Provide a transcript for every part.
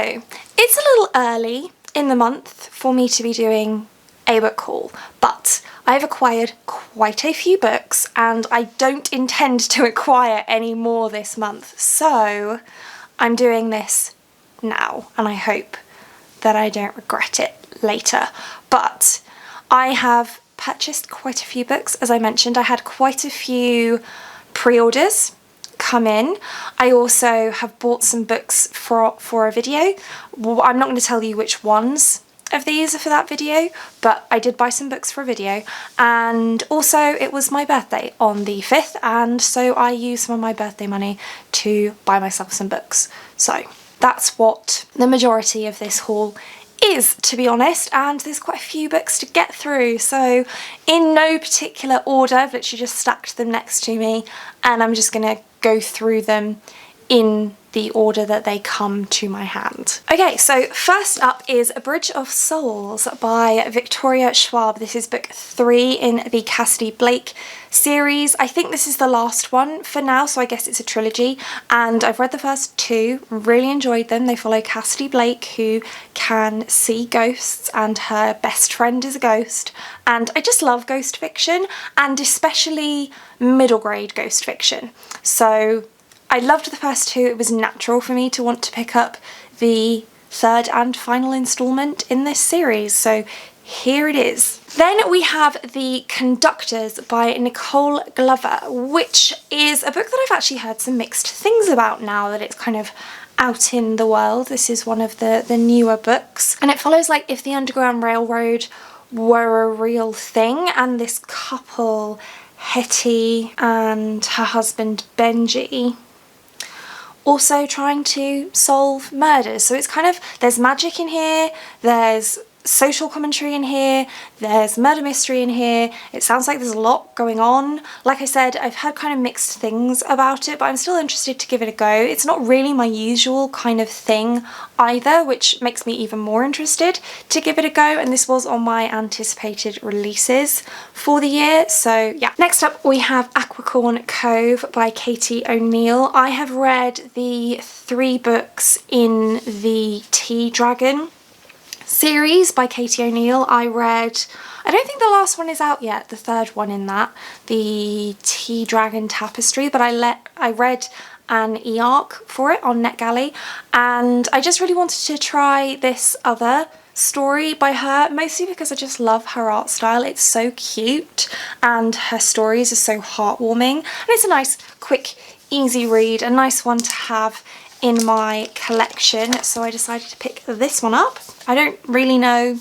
it's a little early in the month for me to be doing a book haul, but I've acquired quite a few books and I don't intend to acquire any more this month, so I'm doing this now and I hope that I don't regret it later. But I have purchased quite a few books. As I mentioned, I had quite a few pre-orders come in. I also have bought some books for a video. Well, I'm not going to tell you which ones of these are for that video, but I did buy some books for a video, and also it was my birthday on the 5th, and so I used some of my birthday money to buy myself some books. So that's what the majority of this haul is, to be honest, and there's quite a few books to get through, so in no particular order. I've literally just stacked them next to me and I'm just gonna go through them in the order that they come to my hand. Okay, so first up is A Bridge of Souls by Victoria Schwab. This is book 3 in the Cassidy Blake series. I think this is the last one for now, so I guess it's a trilogy, and I've read the first 2, really enjoyed them. They follow Cassidy Blake, who can see ghosts, and her best friend is a ghost, and I just love ghost fiction, and especially middle grade ghost fiction. So I loved the first 2. It was natural for me to want to pick up the 3rd and final instalment in this series, so here it is. Then we have The Conductors by Nicole Glover, which is a book that I've actually heard some mixed things about now that it's kind of out in the world. This is one of the newer books, and it follows like if the Underground Railroad were a real thing, and this couple, Hetty and her husband Benji, also trying to solve murders. So it's kind of, there's magic in here, there's social commentary in here, there's murder mystery in here. It sounds like there's a lot going on. Like I said, I've heard kind of mixed things about it, but I'm still interested to give it a go. It's not really my usual kind of thing either, which makes me even more interested to give it a go, and this was on my anticipated releases for the year, so yeah. Next up we have Aquicorn Cove by Katie O'Neill. I have read the 3 books in the Tea Dragon series by Katie O'Neill. I don't think the last one is out yet, the 3rd one in that, the Tea Dragon Tapestry, but I read an e-arc for it on NetGalley, and I just really wanted to try this other story by her, mostly because I just love her art style. It's so cute and her stories are so heartwarming, and it's a nice, quick, easy read, a nice one to have in my collection, so I decided to pick this one up. I don't really know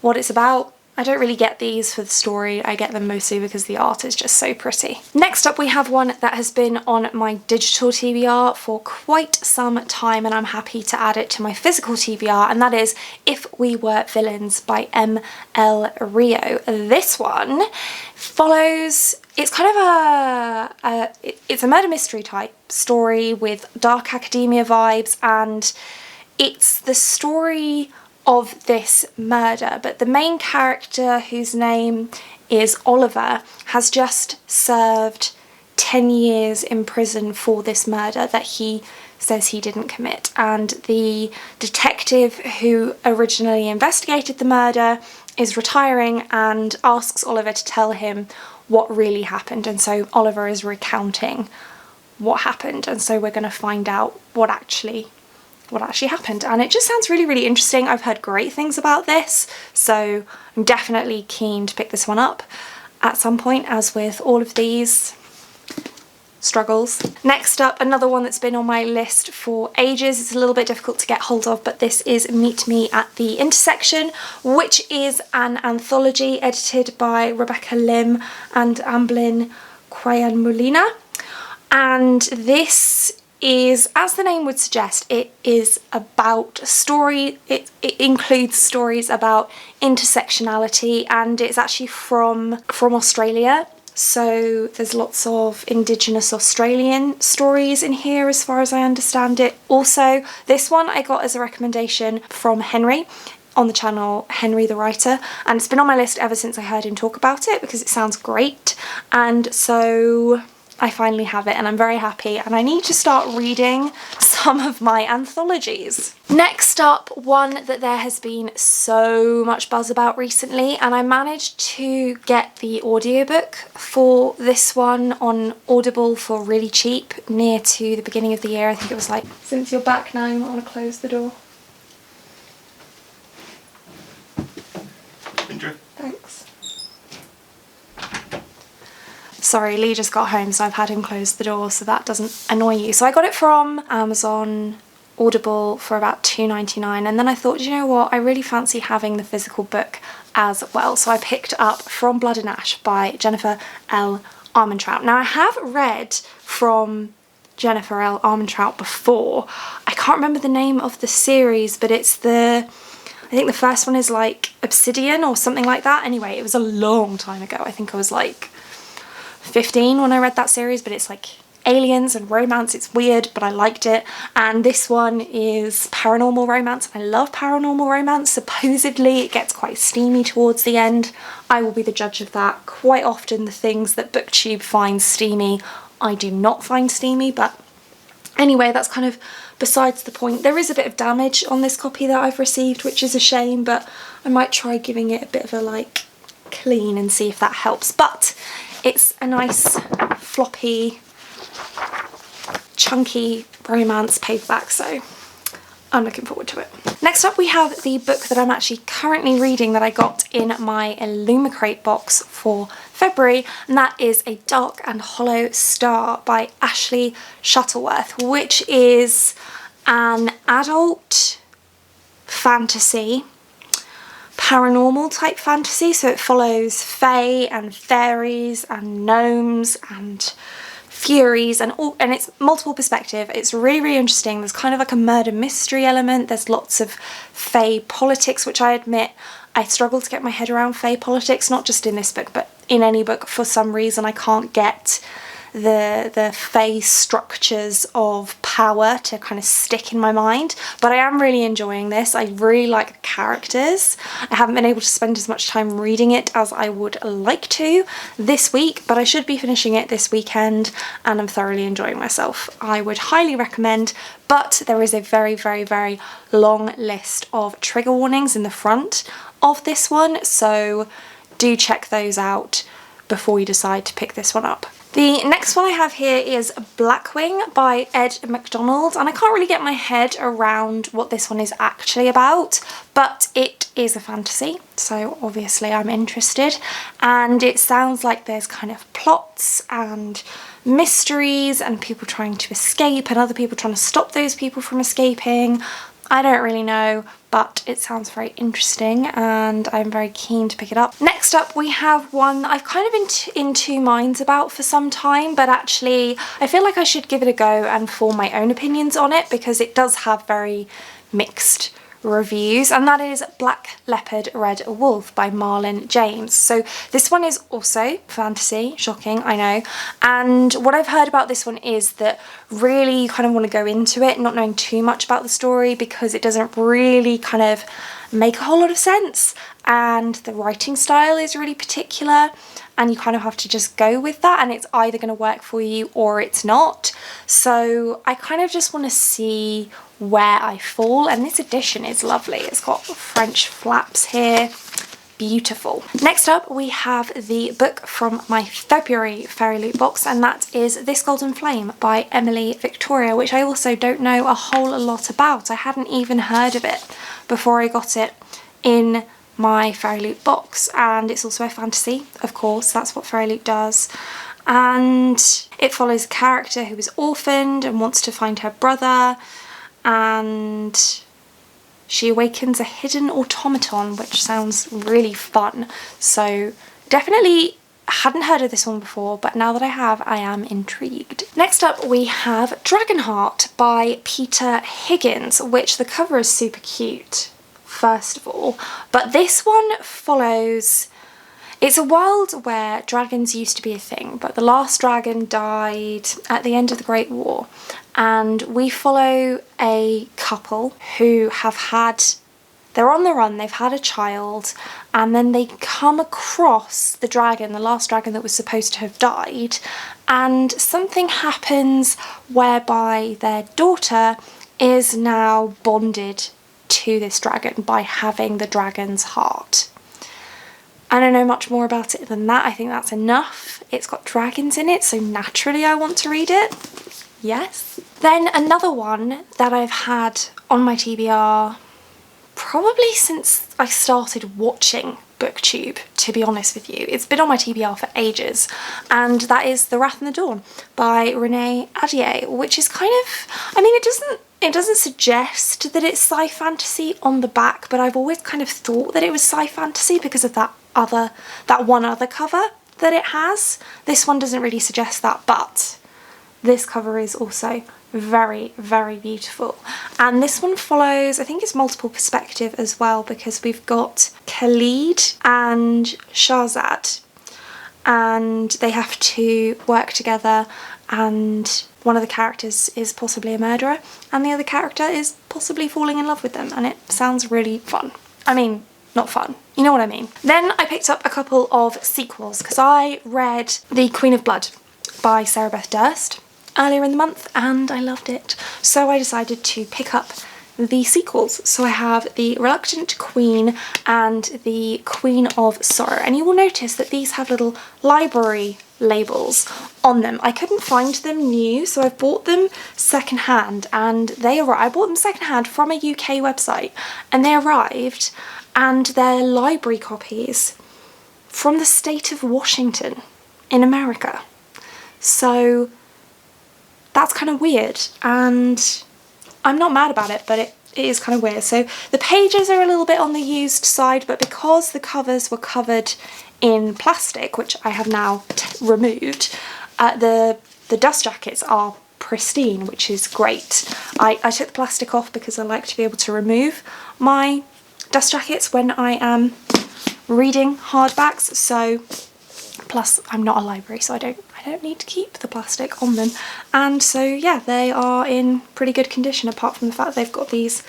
what it's about. I don't really get these for the story. I get them mostly because the art is just so pretty. Next up we have one that has been on my digital TBR for quite some time, and I'm happy to add it to my physical TBR, and that is If We Were Villains by M.L. Rio. This one follows, it's kind of it's a murder mystery type story with dark academia vibes, and it's the story of this murder, but the main character, whose name is Oliver, has just served 10 years in prison for this murder that he says he didn't commit, and the detective who originally investigated the murder is retiring and asks Oliver to tell him what really happened, and so Oliver is recounting what happened, and so we're going to find out what actually happened, and it just sounds really, really interesting. I've heard great things about this, so I'm definitely keen to pick this one up at some point, as with all of these struggles. Next up, another one that's been on my list for ages. It's a little bit difficult to get hold of, but this is Meet Me at the Intersection, which is an anthology edited by Rebecca Lim and Amblin Quayan Molina, and this is, as the name would suggest, it is about it includes stories about intersectionality, and it's actually from Australia, so there's lots of Indigenous Australian stories in here as far as I understand it. Also, this one I got as a recommendation from Henry on the channel Henry the Writer, and it's been on my list ever since I heard him talk about it because it sounds great, and so I finally have it and I'm very happy, and I need to start reading some of my anthologies. Next up, one that there has been so much buzz about recently, and I managed to get the audiobook for this one on Audible for really cheap near to the beginning of the year. I think it was like, since you're back now, you might want to close the door. Enjoy. Thanks. Sorry, Lee just got home, so I've had him close the door so that doesn't annoy you. So I got it from Amazon Audible for about $2.99, and then I thought, you know what, I really fancy having the physical book as well. So I picked up From Blood and Ash by Jennifer L. Armentrout. Now I have read from Jennifer L. Armentrout before. I can't remember the name of the series, but it's I think the first one is like Obsidian or something like that. Anyway, it was a long time ago. I think I was like 15 when I read that series, but it's like aliens and romance. It's weird, but I liked it. And this one is paranormal romance. I love paranormal romance. Supposedly it gets quite steamy towards the end. I will be the judge of that. Quite often the things that BookTube finds steamy, I do not find steamy, but anyway, that's kind of besides the point. There is a bit of damage on this copy that I've received, which is a shame, but I might try giving it a bit of a like clean and see if that helps. But it's a nice floppy, chunky romance paperback, so I'm looking forward to it. Next up we have the book that I'm actually currently reading that I got in my Illumicrate box for February, and that is A Dark and Hollow Star by Ashley Shuttleworth, which is an adult fantasy, paranormal type fantasy. So it follows fae and fairies and gnomes and furies and it's multiple perspective. It's really interesting. There's kind of like a murder mystery element. There's lots of fae politics, which I admit I struggle to get my head around fae politics, not just in this book but in any book. For some reason I can't get the fae structures of power to kind of stick in my mind, but I am really enjoying this. I really like the characters. I haven't been able to spend as much time reading it as I would like to this week, but I should be finishing it this weekend and I'm thoroughly enjoying myself. I would highly recommend, but there is a very long list of trigger warnings in the front of this one, so do check those out before you decide to pick this one up. The next one I have here is Blackwing by Ed McDonald, and I can't really get my head around what this one is actually about, but it is a fantasy, so obviously I'm interested, and it sounds like there's kind of plots and mysteries and people trying to escape and other people trying to stop those people from escaping. I don't really know, but it sounds very interesting and I'm very keen to pick it up. Next up we have one that I've kind of been in two minds about for some time, but actually I feel like I should give it a go and form my own opinions on it because it does have very mixed reviews, and that is Black Leopard Red Wolf by Marlon James. So this one is also fantasy, shocking, I know, and what I've heard about this one is that really you kind of want to go into it not knowing too much about the story because it doesn't really kind of make a whole lot of sense, and the writing style is really particular and you kind of have to just go with that, and it's either going to work for you or it's not. So I kind of just want to see where I fall, and this edition is lovely. It's got French flaps here. Beautiful. Next up we have the book from my February Fairyloot box, and that is This Golden Flame by Emily Victoria, which I also don't know a whole lot about. I hadn't even heard of it before I got it in my Fairyloot box, and it's also a fantasy, of course, that's what Fairyloot does, and it follows a character who is orphaned and wants to find her brother, and she awakens a hidden automaton, which sounds really fun. So definitely hadn't heard of this one before, but now that I have, I am intrigued. Next up we have Dragonheart by Peter Higgins, which the cover is super cute, first of all, but this one follows, it's a world where dragons used to be a thing, but the last dragon died at the end of the Great War, and we follow a couple who have had they're on the run, they've had a child, and then they come across the dragon, the last dragon that was supposed to have died, and something happens whereby their daughter is now bonded to this dragon by having the dragon's heart. I don't know much more about it than that. I think that's enough. It's got dragons in it, so naturally I want to read it. Yes. Then another one that I've had on my TBR probably since I started watching BookTube, to be honest with you. It's been on my TBR for ages, and that is The Wrath and the Dawn by Renee Ahdieh, which is kind of, I mean, it doesn't suggest that it's sci fantasy on the back, but I've always kind of thought that it was sci fantasy because of that one other cover that it has. This one doesn't really suggest that, but this cover is also very, very beautiful. And this one follows, I think it's multiple perspective as well, because we've got Khalid and Shahzad, and they have to work together, and one of the characters is possibly a murderer and the other character is possibly falling in love with them, and it sounds really fun. I mean, not fun, you know what I mean. Then I picked up a couple of sequels because I read The Queen of Blood by Sarah Beth Durst earlier in the month and I loved it, so I decided to pick up the sequels. So I have The Reluctant Queen and The Queen of Sorrow, and you will notice that these have little library labels on them. I couldn't find them new, so I bought them secondhand, and I bought them secondhand from a UK website, and they arrived, and they're library copies from the state of Washington in America. So that's kind of weird, and I'm not mad about it, but it is kind of weird. So the pages are a little bit on the used side, but because the covers were covered in plastic, which I have now removed, the dust jackets are pristine, which is great. I took the plastic off because I like to be able to remove my dust jackets when I am reading hardbacks. So, plus I'm not a library, so I don't need to keep the plastic on them. And so yeah, they are in pretty good condition, apart from the fact that they've got these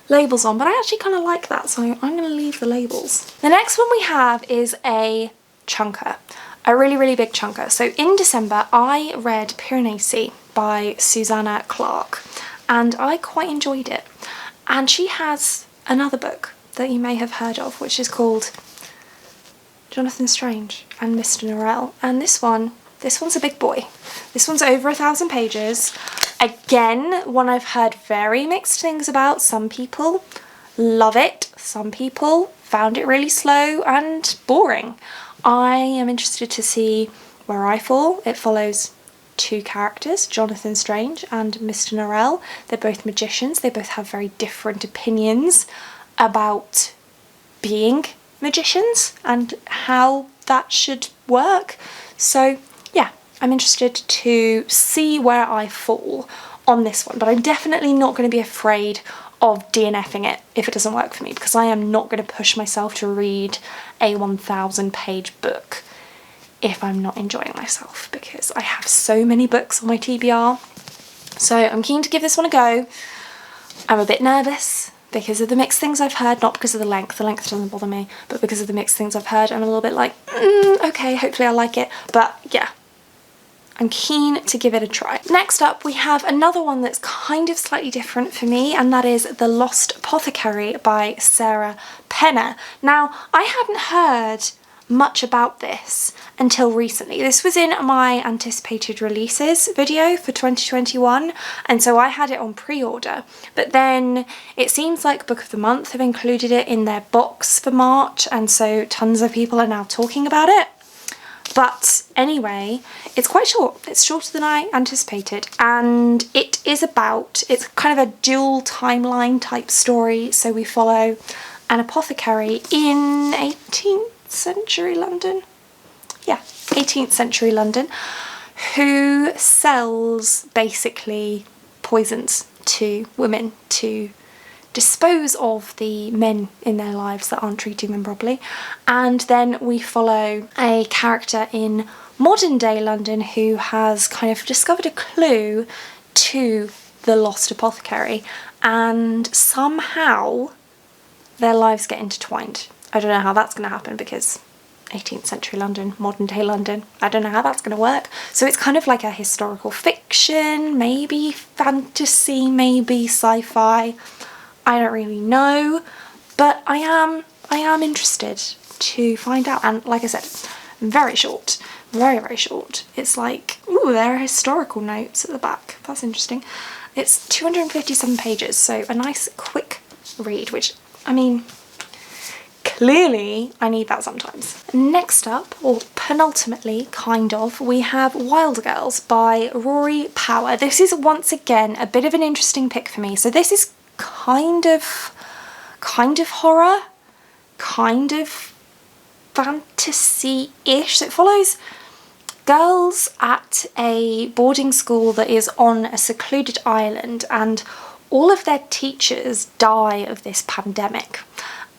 labels on, but I actually kind of like that, so I'm going to leave the labels. The next one we have is a chunker, a really, really big chunker. So in December I read Piranesi by Susanna Clarke, and I quite enjoyed it. And she has another book that you may have heard of, which is called Jonathan Strange and Mr. Norrell, and this one's a big boy. This one's over 1,000 pages. Again, one I've heard very mixed things about. Some people love it, some people found it really slow and boring. I am interested to see where I fall. It follows two characters, Jonathan Strange and Mr. Norrell. They're both magicians. They both have very different opinions about being magicians and how that should work. So yeah, I'm interested to see where I fall on this one, but I'm definitely not going to be afraid of DNFing it if it doesn't work for me, because I am not going to push myself to read a 1,000 page book if I'm not enjoying myself, because I have so many books on my TBR. So I'm keen to give this one a go. I'm a bit nervous because of the mixed things I've heard, not because of the length doesn't bother me, but because of the mixed things I've heard. I'm a little bit like, okay, hopefully I like it, but yeah, I'm keen to give it a try. Next up, we have another one that's kind of slightly different for me, and that is The Lost Apothecary by Sarah Penner. Now, I hadn't heard much about this until recently. This was in my anticipated releases video for 2021, and so I had it on pre-order, but then it seems like Book of the Month have included it in their box for March, and so tons of people are now talking about it. But anyway, it's quite short. It's shorter than I anticipated, and it's kind of a dual timeline type story. So we follow an apothecary in 18th century London. Yeah, 18th century London, who sells basically poisons to women to dispose of the men in their lives that aren't treating them properly. And then we follow a character in modern day London who has kind of discovered a clue to the lost apothecary, and somehow their lives get intertwined. I don't know how that's going to happen because 18th century London, modern day London, I don't know how that's going to work. So it's kind of like a historical fiction, maybe fantasy, maybe sci-fi. I don't really know, but I am interested to find out. And like I said, very short, very, very short. It's like, ooh, there are historical notes at the back. That's interesting. It's 257 pages, so a nice quick read, which, I mean, clearly I need that sometimes. Next up, or penultimately, kind of, we have Wild Girls by Rory Power. This is once again a bit of an interesting pick for me. So this is kind of horror, kind of fantasy-ish. So it follows girls at a boarding school that is on a secluded island, and all of their teachers die of this pandemic.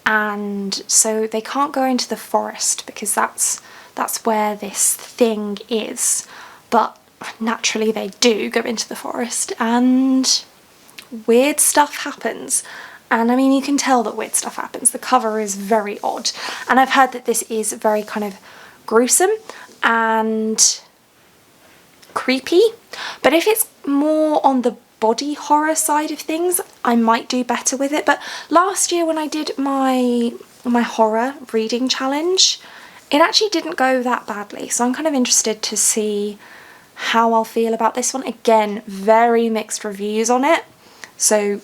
And so they can't go into the forest because that's where this thing is. But naturally they do go into the forest and weird stuff happens. And I mean, you can tell that weird stuff happens. The cover is very odd. And I've heard that this is very kind of gruesome and creepy. But if it's more on the body horror side of things, I might do better with it. But last year when I did my horror reading challenge, it actually didn't go that badly. So I'm kind of interested to see how I'll feel about this one. Again, very mixed reviews on it. So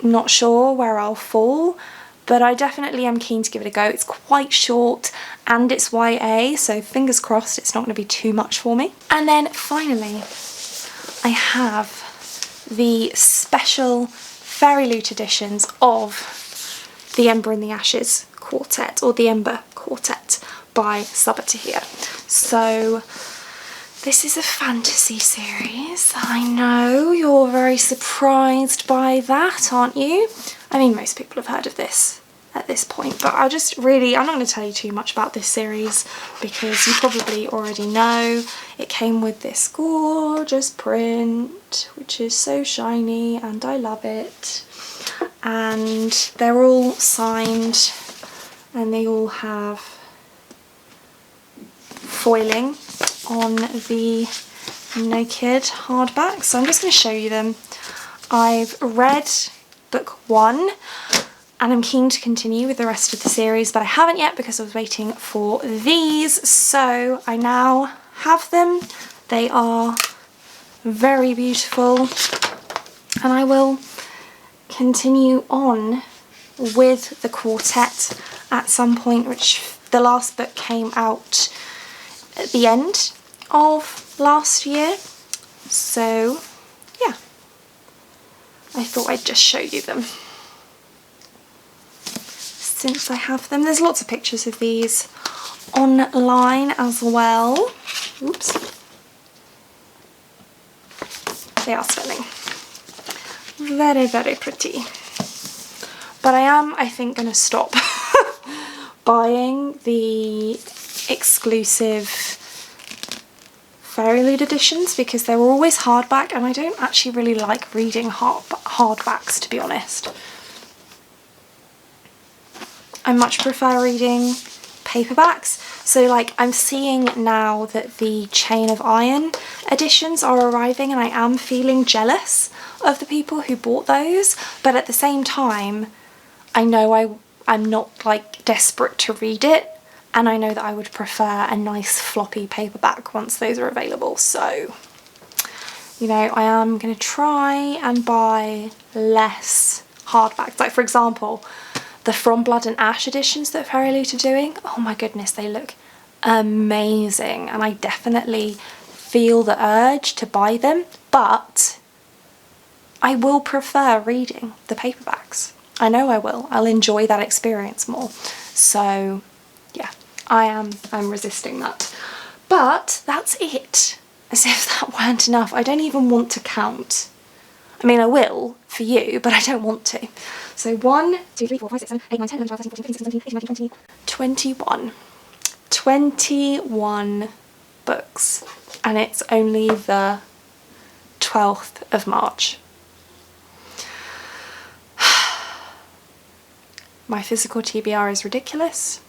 not sure where I'll fall, but I definitely am keen to give it a go. It's quite short and it's YA, so fingers crossed it's not going to be too much for me. And then finally, I have the special Fairyloot editions of the Ember and the Ashes quartet, or the Ember quartet by Sophia. So this is a fantasy series. I know you're very surprised by that, aren't you? I mean, most people have heard of this at this point, but I'm not going to tell you too much about this series because you probably already know. It came with this gorgeous print, which is so shiny and I love it. And they're all signed and they all have foiling on the naked hardback. So I'm just going to show you them. I've read book 1 and I'm keen to continue with the rest of the series, but I haven't yet because I was waiting for these. So I now have them. They are very beautiful and I will continue on with the quartet at some point, which the last book came out at the end of last year. So yeah, I thought I'd just show you them since I have them. There's lots of pictures of these online as well. Oops. They are stunning. Very, very pretty. But I think, going to stop buying the exclusive Fairyloot editions because they're always hardback and I don't actually really like reading hardbacks, to be honest. I much prefer reading paperbacks. So like I'm seeing now that the Chain of Iron editions are arriving and I am feeling jealous of the people who bought those, but at the same time I know I'm not like desperate to read it, and I know that I would prefer a nice floppy paperback once those are available. So, you know, I am going to try and buy less hardbacks. Like for example, the From Blood and Ash editions that Fairyloot are doing, oh my goodness, they look amazing and I definitely feel the urge to buy them, but I will prefer reading the paperbacks. I know I will. I'll enjoy that experience more. So yeah, I'm resisting that. But that's it. As if that weren't enough. I don't even want to count. I mean, I will for you, but I don't want to. So 1, 2, 3, 4, 5, 6, 7, 8, 9, 10, 11, 12, 13, 14, 15, 16, 17, 18, 19, 20, 21 books. And it's only the 12th of March. my physical TBR is ridiculous.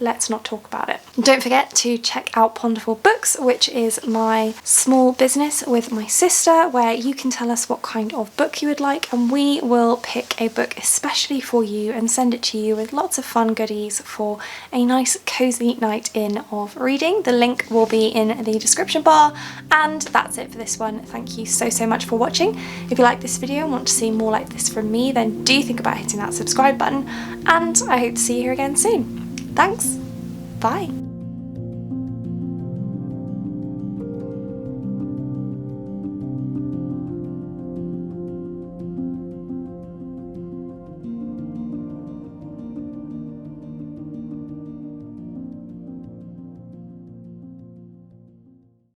Let's not talk about it. Don't forget to check out Ponderful Books, which is my small business with my sister, where you can tell us what kind of book you would like and we will pick a book especially for you and send it to you with lots of fun goodies for a nice cozy night in of reading. The link will be in the description bar, and that's it for this one. Thank you so much for watching. If you like this video and want to see more like this from me, then do think about hitting that subscribe button, and I hope to see you here again soon. Thanks. Bye.